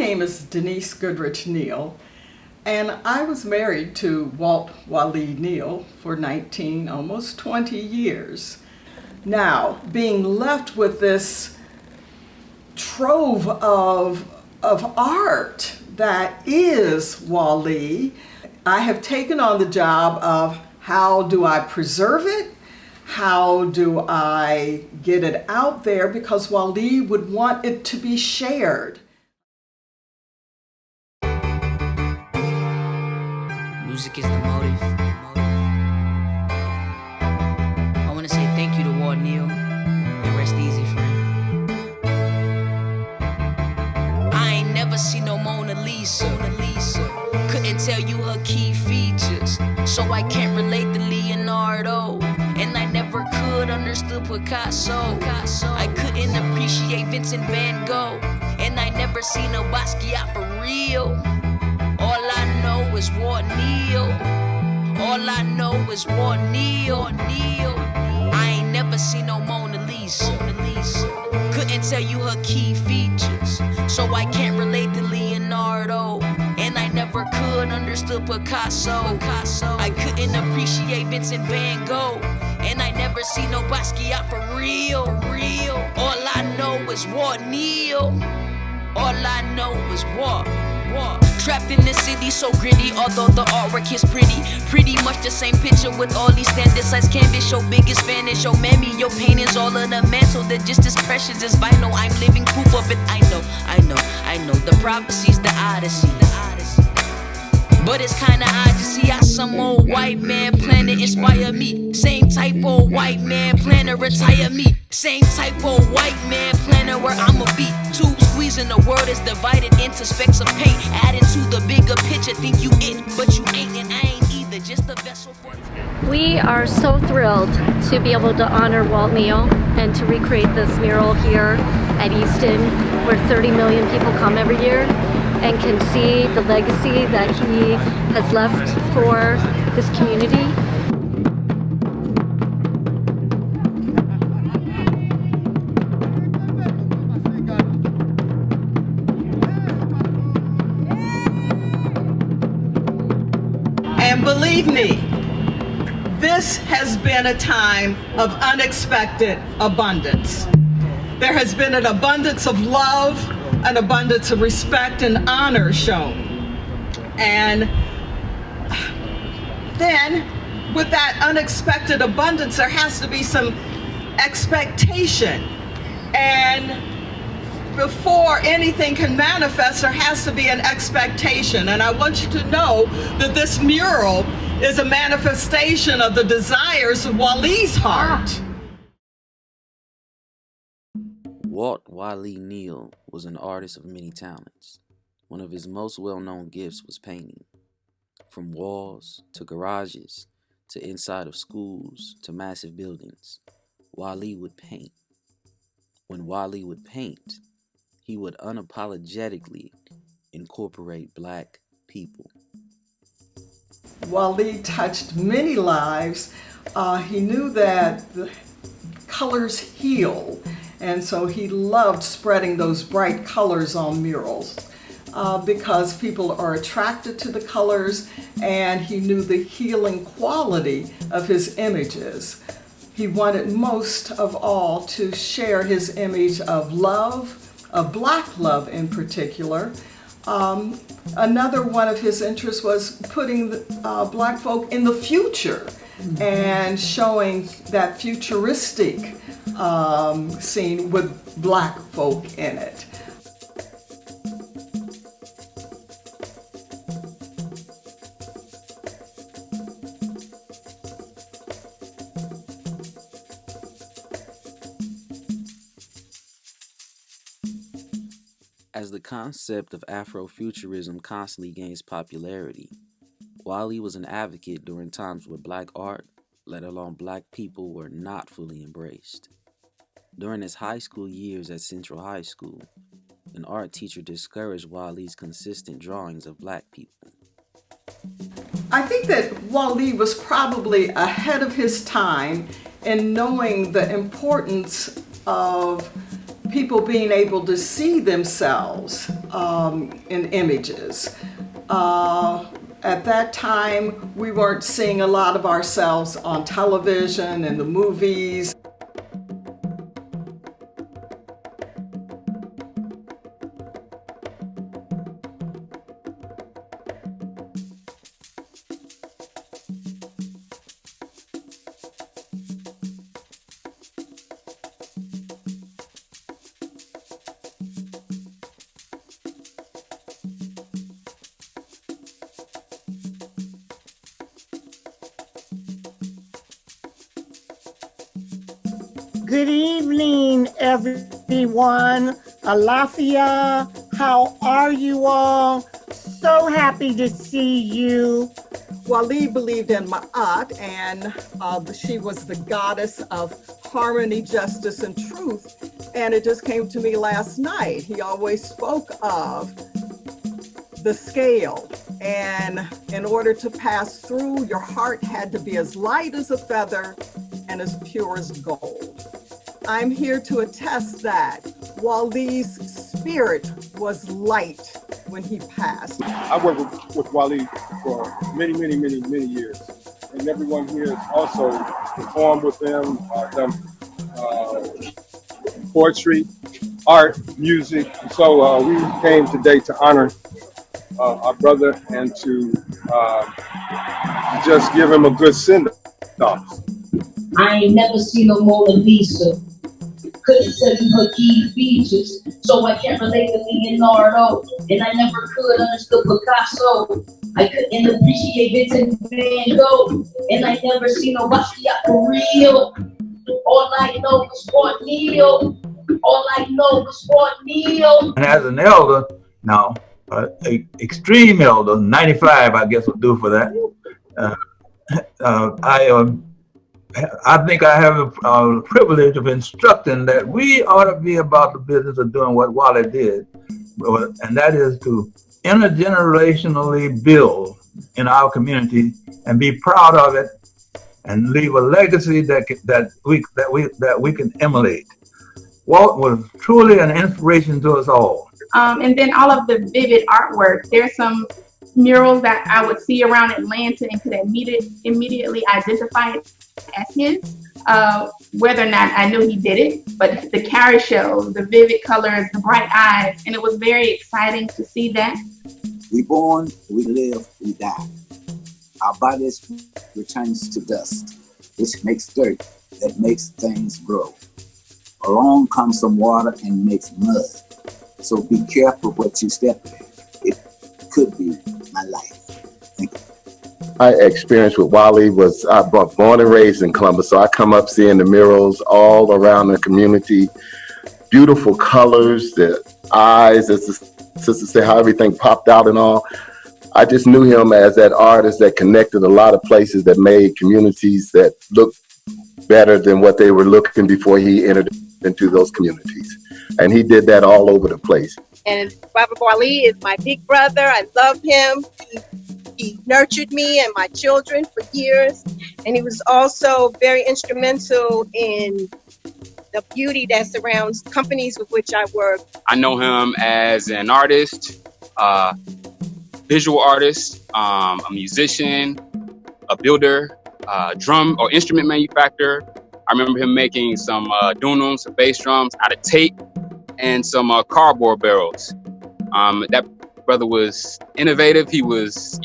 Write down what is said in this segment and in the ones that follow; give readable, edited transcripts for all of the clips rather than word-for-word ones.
name is Denise Goodrich Neal, and I was married to Walt Waleed Neal for 19, almost 20 years. Now, being left with this trove of art that is Waleed, I have taken on the job of how do I preserve it? How do I get it out there? Because Waleed would want it to be shared. Music is the motive. I want to say thank you to Walt Neal and rest easy, friend. I ain't never seen no Mona Lisa. Couldn't tell you her key features, so I can't relate to Leonardo. And I never could understood Picasso. I couldn't appreciate Vincent van Gogh, and I never seen no Basquiat for real. All I know is Walt Neal. All I know is Walt Neal. I ain't never seen no Mona Lisa. Couldn't tell you her key features, so I can't relate to Leonardo. And I never could understood Picasso. I couldn't appreciate Vincent van Gogh, and I never seen no Basquiat for real. All I know is Walt Neal. All I know is Walt. Trapped in the city so gritty, although the artwork is pretty much the same picture with all these standard size canvas. Your biggest fan is your mammy, your paintings all on the mantle. They're just as precious as vinyl. I'm living proof of it. I know the prophecies, the odyssey. But it's kinda odd to see how some old white man plan to inspire me. Same type of white man plan to retire me. Same type of white man plan to where I'ma be. Tube squeezing, the world is divided into specks of paint. Adding to the bigger picture, think you it, but you ain't, and I ain't either, just a vessel for. We are so thrilled to be able to honor Walt Neal and to recreate this mural here at Easton, where 30 million people come every year and can see the legacy that he has left for this community. And believe me, this has been a time of unexpected abundance. There has been an abundance of love, an abundance of respect and honor shown. And then with that unexpected abundance, there has to be some expectation. And before anything can manifest, there has to be an expectation. And I want you to know that this mural is a manifestation of the desires of Waleed's heart. Walt Waleed Neal was an artist of many talents. One of his most well-known gifts was painting. From walls to garages to inside of schools to massive buildings, Waleed would paint. When Waleed would paint, he would unapologetically incorporate Black people. Waleed touched many lives. He knew that the colors heal. And so he loved spreading those bright colors on murals because people are attracted to the colors, and he knew the healing quality of his images. He wanted most of all to share his image of love, of Black love in particular. Another one of his interests was putting Black folk in the future and showing that futuristic scene with Black folk in it. As the concept of Afrofuturism constantly gains popularity, Waleed was an advocate during times where Black art, let alone Black people, were not fully embraced. During his high school years at Central High School, an art teacher discouraged Waleed's consistent drawings of Black people. I think that Waleed was probably ahead of his time in knowing the importance of people being able to see themselves in images. At that time, we weren't seeing a lot of ourselves on television and the movies. Good evening, everyone. Alafia, how are you all? So happy to see you. Wali believed in Ma'at, and she was the goddess of harmony, justice, and truth. And it just came to me last night. He always spoke of the scale. And in order to pass through, your heart had to be as light as a feather and as pure as gold. I'm here to attest that Wali's spirit was light when he passed. I worked with Wali for many years. And everyone here has also performed with them, done poetry, art, music. So we came today to honor our brother and to just give him a good send-off. I ain't never seen no Mona Lisa. Couldn't tell you her key features, so I can't relate to Leonardo. And I never could understood Picasso. I couldn't appreciate Vincent Van Gogh. And I never seen no Basquiat for real. All I know was Fort Neal. All I know was Fort Neal. And as an elder now, extreme elder, 95 I guess will do for that. I think I have a privilege of instructing that we ought to be about the business of doing what Wali did, and that is to intergenerationally build in our community and be proud of it and leave a legacy that we can emulate. Walt was truly an inspiration to us all. And then all of the vivid artwork. There's some murals that I would see around Atlanta and could immediately identify it as his, whether or not I knew he did it, but the carousel, the vivid colors, the bright eyes, and it was very exciting to see that. We born, we live, we die. Our bodies returns to dust, which makes dirt that makes things grow. Along comes some water and makes mud. So be careful what you step in. It could be my life. Thank you. My experience with Wali was I was born and raised in Columbus, so I come up seeing the murals all around the community. Beautiful colors, the eyes, as the sister said, how everything popped out and all. I just knew him as that artist that connected a lot of places, that made communities that looked better than what they were looking before he entered into those communities. And he did that all over the place. And Baba Wali is my big brother. I love him. He nurtured me and my children for years. And he was also very instrumental in the beauty that surrounds companies with which I work. I know him as an artist, visual artist, a musician, a builder, drum or instrument manufacturer. I remember him making some dunums, some bass drums out of tape and some cardboard barrels. That brother was innovative. He was,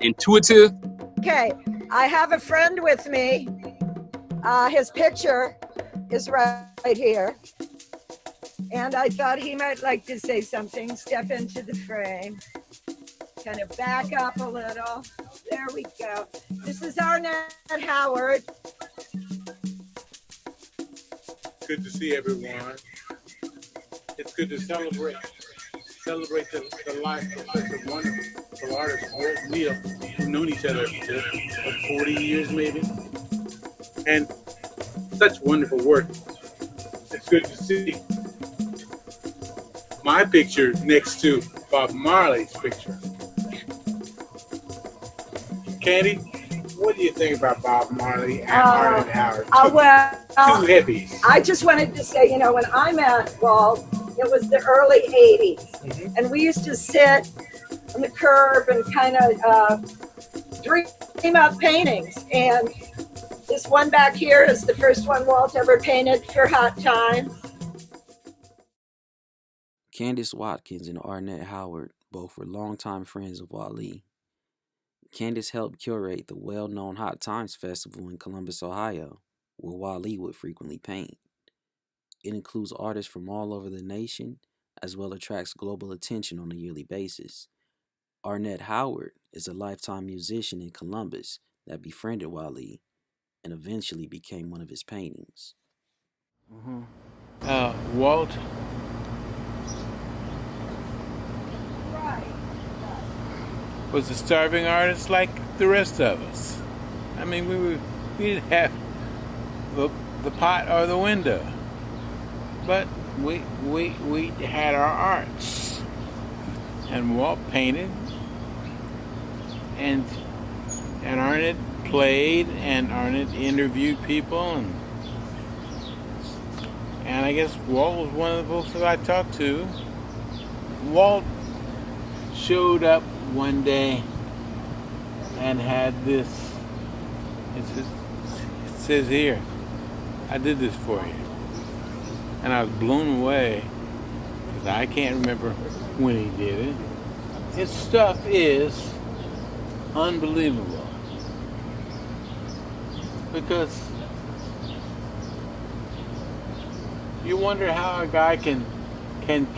intuitive. Okay, I have a friend with me. His picture is right here. And I thought he might like to say something. Step into the frame. Kind of back up a little. There we go. This is Arnett Howard. Good to see everyone. It's good to celebrate the life of such a wonderful artist, Walt Neal. We've known each other for 40 years maybe. And such wonderful work. It's good to see my picture next to Bob Marley's picture. Candy, What do you think about Bob Marley and Arnett Howard? Well, Two hippies. I just wanted to say, when I met Walt, it was the early 80s. And we used to sit on the curb and kind of dream up paintings. And this one back here is the first one Walt ever painted for Hot Times. Candace Watkins and Arnett Howard both were longtime friends of Wale. Candace helped curate the well-known Hot Times Festival in Columbus, Ohio, where Wale would frequently paint. It includes artists from all over the nation, as well as attracts global attention on a yearly basis. Arnett Howard is a lifetime musician in Columbus that befriended Wale and eventually became one of his paintings. Walt was a starving artist like the rest of us. I mean, we didn't have the pot or the window, but we had our arts. And Walt painted, and Arnett played, and Arnett interviewed people, and I guess Walt was one of the folks that I talked to. Walt showed up one day and had this, it says here, I did this for you. And I was blown away, because I can't remember when he did it. His stuff is unbelievable. Because you wonder how a guy can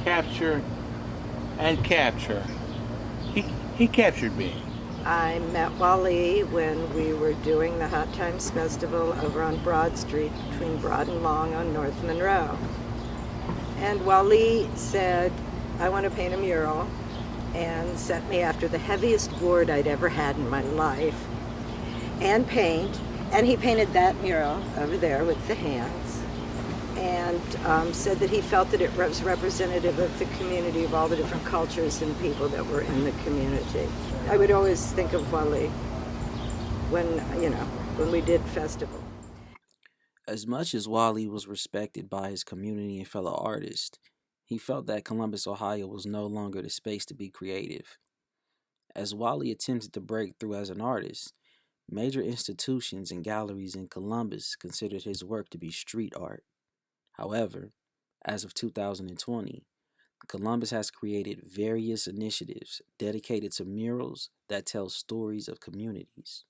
capture and capture. He captured me. I met Wale when we were doing the Hot Times Festival over on Broad Street between Broad and Long on North Monroe. And Wale said, I want to paint a mural, and sent me after the heaviest board I'd ever had in my life, and paint. And he painted that mural over there with the hands, and said that he felt that it was representative of the community, of all the different cultures and people that were in the community. I would always think of Wale when we did festival. As much as Wale was respected by his community and fellow artists, he felt that Columbus, Ohio was no longer the space to be creative. As Wale attempted to break through as an artist, major institutions and galleries in Columbus considered his work to be street art. However, as of 2020, Columbus has created various initiatives dedicated to murals that tell stories of communities.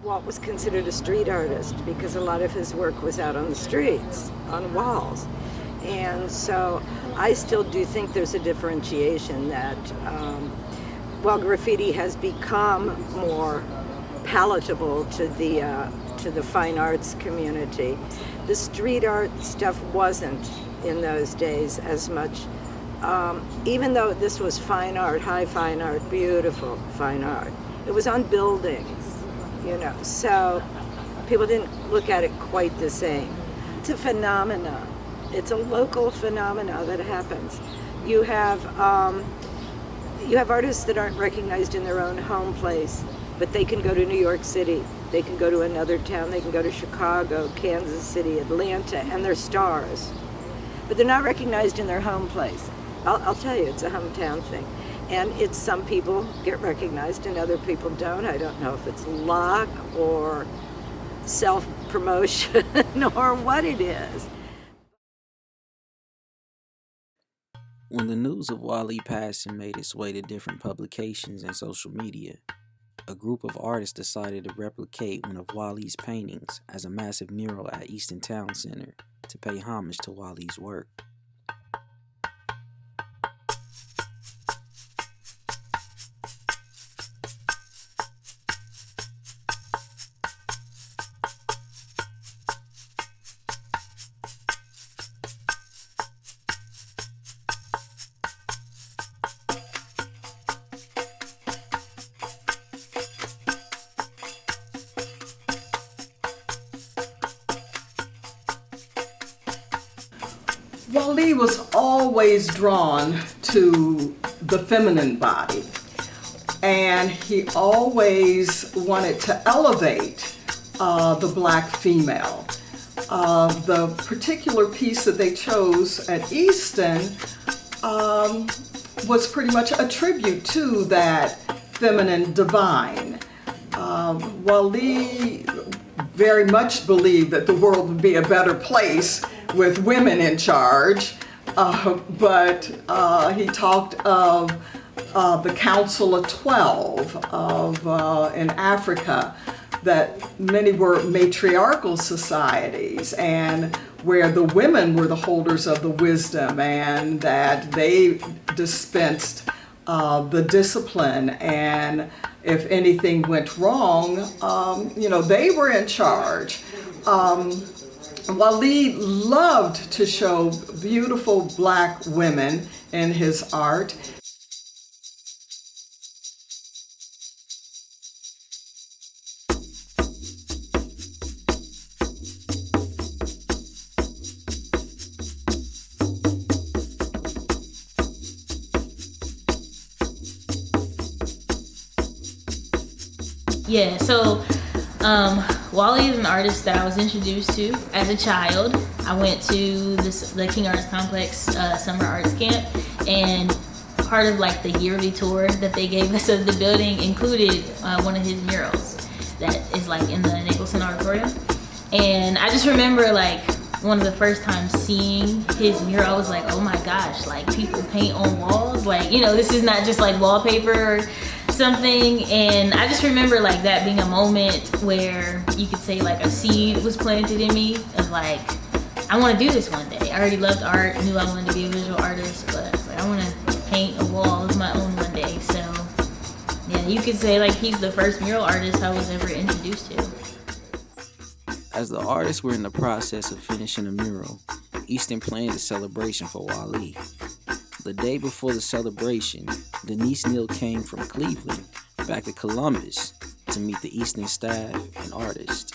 Walt was considered a street artist because a lot of his work was out on the streets, on walls. And so I still do think there's a differentiation that while graffiti has become more palatable to the fine arts community, the street art stuff wasn't in those days as much. Even though this was fine art, high fine art, beautiful fine art, it was on buildings, so people didn't look at it quite the same. It's a phenomena. It's a local phenomena that happens. You have artists that aren't recognized in their own home place, but they can go to New York City, they can go to another town, they can go to Chicago, Kansas City, Atlanta, and they're stars. But they're not recognized in their home place. I'll tell you, it's a hometown thing. And it's some people get recognized and other people don't. I don't know if it's luck or self-promotion or what it is. When the news of Wale passing made its way to different publications and social media, a group of artists decided to replicate one of Wale's paintings as a massive mural at Easton Town Center to pay homage to Wale's work. Wale was always drawn to the feminine body. and he always wanted to elevate the black female. The particular piece that they chose at Easton was pretty much a tribute to that feminine divine. Wally very much believed that the world would be a better place with women in charge, but he talked of the Council of 12 in Africa, that many were matriarchal societies and where the women were the holders of the wisdom and that they dispensed the discipline, and if anything went wrong, they were in charge. Wally loved to show beautiful black women in his art. Yeah, so Wally is an artist that I was introduced to as a child. I went to the King Arts Complex Summer Arts Camp, and part of like the yearly tour that they gave us of the building included one of his murals that is like in the Nicholson Auditorium. And I just remember like one of the first times seeing his mural, I was like, oh my gosh, like people paint on walls, like, this is not just like wallpaper or something. And I just remember like that being a moment where you could say like a seed was planted in me of like, I want to do this one day. I already loved art, knew I wanted to be a visual artist, but like, I want to paint a wall of my own one day. So yeah, you could say like he's the first mural artist I was ever introduced to. As the artists were in the process of finishing a mural, Easton planned a celebration for Wally. The day before the celebration, Denise Neal came from Cleveland back to Columbus to meet the Easton staff and artists.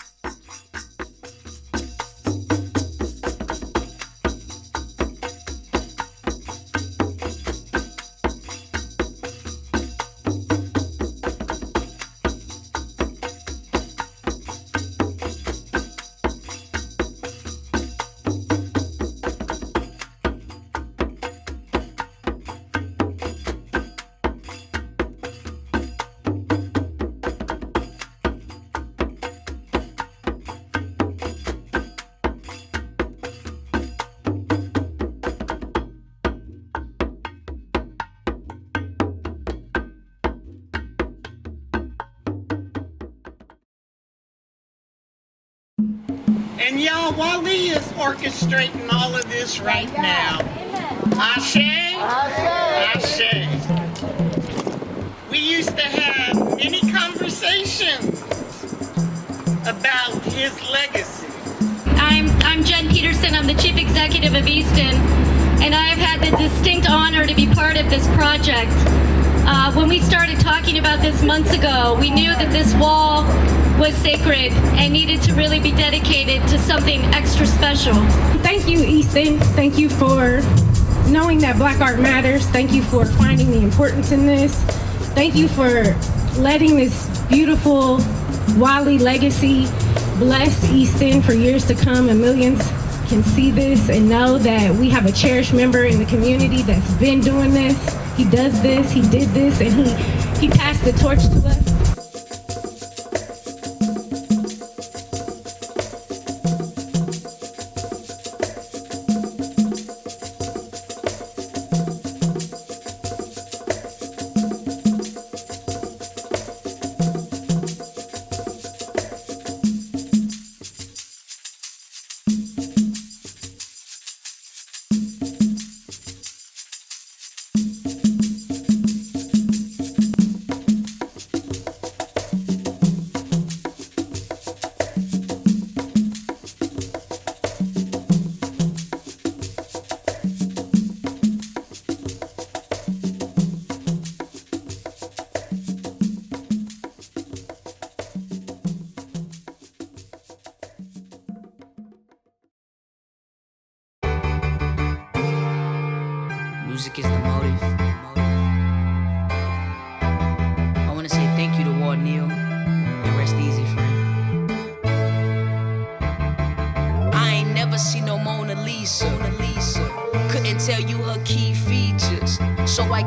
And y'all, Wally is orchestrating all of this right now. Ashe? Ashe. We used to have many conversations about his legacy. I'm Jen Peterson. I'm the Chief Executive of Easton, and I've had the distinct honor to be part of this project. When we started talking about this months ago, we knew that this wall was sacred and needed to really be dedicated to something extra special. Thank you, Easton. Thank you for knowing that Black art matters. Thank you for finding the importance in this. Thank you for letting this beautiful Wally legacy bless Easton for years to come, and millions can see this and know that we have a cherished member in the community that's been doing this. He does this, he did this, and he passed the torch to us. Music is the motive.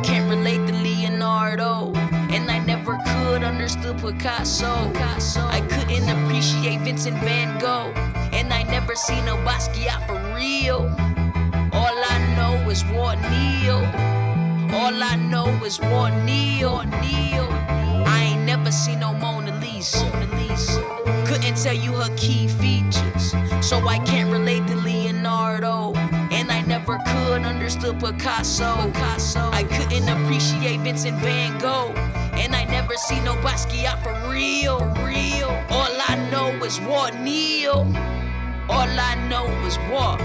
can't relate to Leonardo. And I never could understood Picasso. I couldn't appreciate Vincent Van Gogh. And I never seen no Basquiat for real. All I know is Walt Neal. All I know is Walt Neal. I ain't never seen no Mona Lisa. Couldn't tell you her key features, so I can't relate to Leonardo. And I never could understood Picasso. I couldn't appreciate Vincent Van Gogh. And I never seen no Basquiat for real. All I know is Walt Neal. All I know is Walt.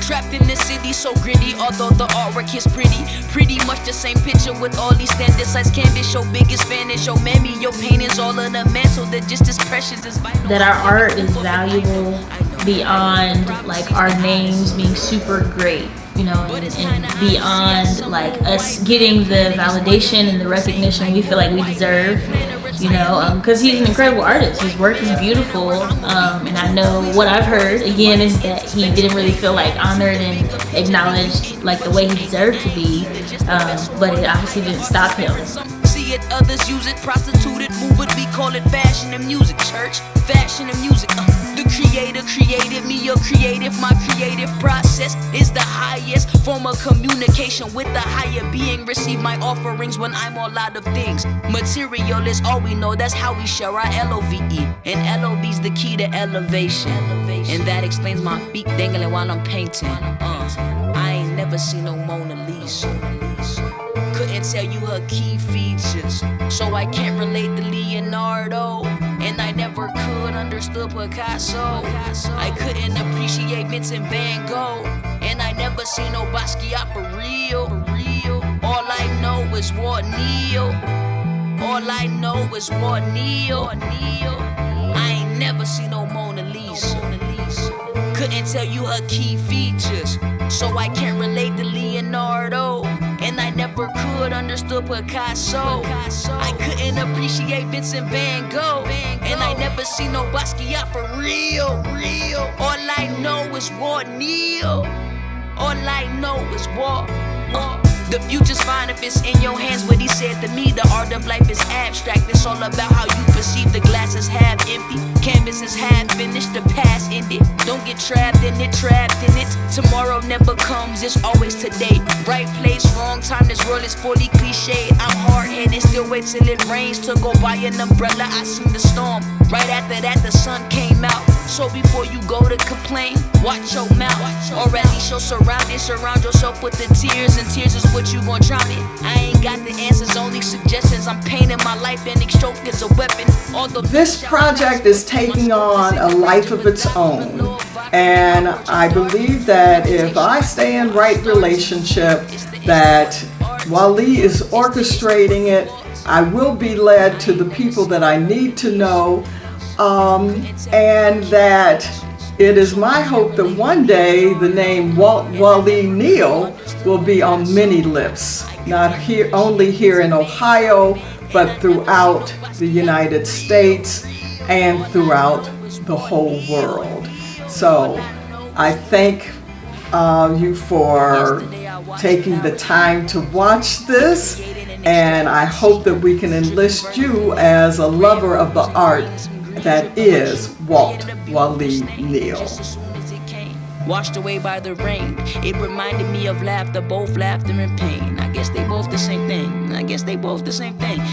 Trapped in the city, so gritty, although the artwork is pretty much the same picture with all these standard size canvas. Your biggest fan is your mammy, your paintings all on the mantle. They're just as precious as vinyl. That our art is valuable beyond like our names being super great, you know, and beyond like us getting the validation and the recognition we feel like we deserve, you know, because he's an incredible artist. His work is beautiful, and I know what I've heard again is that he didn't really feel like honored and acknowledged like the way he deserved to be, but it obviously didn't stop him. See it, others use it, prostituted, move it, we call it fashion and music, church, fashion and music. The creator created me, a creative, my creative process is the highest form of communication with the higher being. Receive my offerings when I'm all out of things. Material is all we know, that's how we share our LOVE. And LOVE's the key to elevation. And that explains my feet dangling while I'm painting. I ain't never seen no Mona Lisa. Couldn't tell you her key features, so I can't relate to Leonardo. And I never could understood Picasso. I couldn't appreciate Vincent Van Gogh. And I never seen no Basquiat for real. All I know is Walt Neal. All I know is Walt Neal. I ain't never seen no Mona Lisa. Couldn't tell you her key features, so I can't relate to Leonardo. And I never could understood Picasso. I couldn't appreciate Vincent Van Gogh. And I never seen no Basquiat for real. All I know is Walt Neal. All I know is Walt. The future's fine if it's in your hands. What he said to me, the art of life is abstract. It's all about how you perceive. The glass is half empty, canvas is half finished, the past ended. Don't get trapped in it. Tomorrow never comes, it's always today. Right place, wrong time, this world is fully cliched. I'm hard-headed, still wait till it rains to go buy an umbrella. I seen the storm, right after that the sun came out. So before you go to complain, watch your mouth, or at least your surroundings. Surround yourself with the tears, and tears is what you gon' drown in. I ain't got the answers, only suggestions. I'm painting my life, and each stroke is a weapon. This project is taking on a life of its own, and I believe that if I stay in right relationship, that Wally is orchestrating it, I will be led to the people that I need to know, and that it is my hope that one day the name Wally Neal will be on many lips, not here, only here in Ohio, but throughout the United States and throughout the whole world. So I thank you for taking the time to watch this, and I hope that we can enlist you as a lover of the art that is Walt Wally Neal. Washed away by the rain, it reminded me of laughter, both laughter and pain. I guess they both the same thing.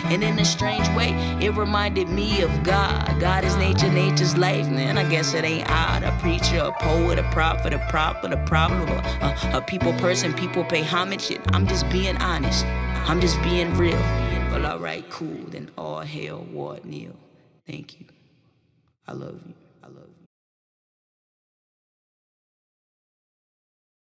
And in a strange way, it reminded me of God. God is nature, nature's life. Man, I guess it ain't odd. A preacher, a poet, a prophet, a problem, a people person, people pay homage. I'm just being honest. I'm just being real. Well, alright, cool. Then all hail Walt Neal. Thank you. I love you.